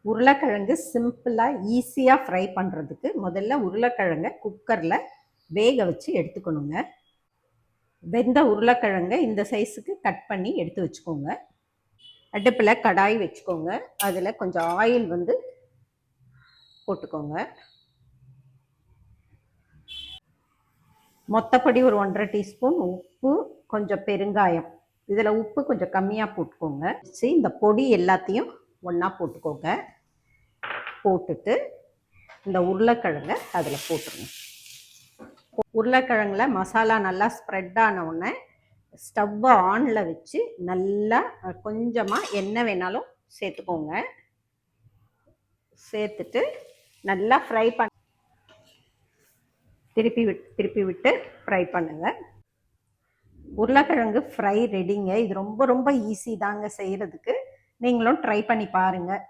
உருளைக்கிழங்கு சிம்பிளாக ஈஸியாக ஃப்ரை பண்ணுறதுக்கு முதல்ல உருளைக்கிழங்கை குக்கரில் வேக வச்சு எடுத்துக்கணுங்க. வெந்த உருளைக்கிழங்கை இந்த சைஸுக்கு கட் பண்ணி எடுத்து வச்சுக்கோங்க. அடுப்பில் கடாய் வச்சுக்கோங்க. அதில் கொஞ்சம் ஆயில் போட்டுக்கோங்க. மொத்தப்படி ஒரு 1.5 டீஸ்பூன் உப்பு, கொஞ்சம் பெருங்காயம். இதில் உப்பு கொஞ்சம் கம்மியாக போட்டுக்கோங்க. இந்த பொடி எல்லாத்தையும் ஒன்றா போட்டுக்கோங்க. போட்டுட்டு இந்த உருளைக்கிழங்கை அதில் போட்டுருங்க. உருளைக்கிழங்குல மசாலா நல்லா ஸ்ப்ரெட் ஆன உடனே ஸ்டவ்வை ஆனில் வச்சு நல்லா கொஞ்சமாக எண்ணெய் வேணாலும் சேர்த்துக்கோங்க. சேர்த்துட்டு நல்லா ஃப்ரை பண்ண திருப்பி விட்டு ஃப்ரை பண்ணுங்கள். உருளைக்கிழங்கு ஃப்ரை ரெடிங்க. இது ரொம்ப ரொம்ப ஈஸி தாங்க செய்கிறதுக்கு. நீங்களும் ட்ரை பண்ணி பாருங்கள்.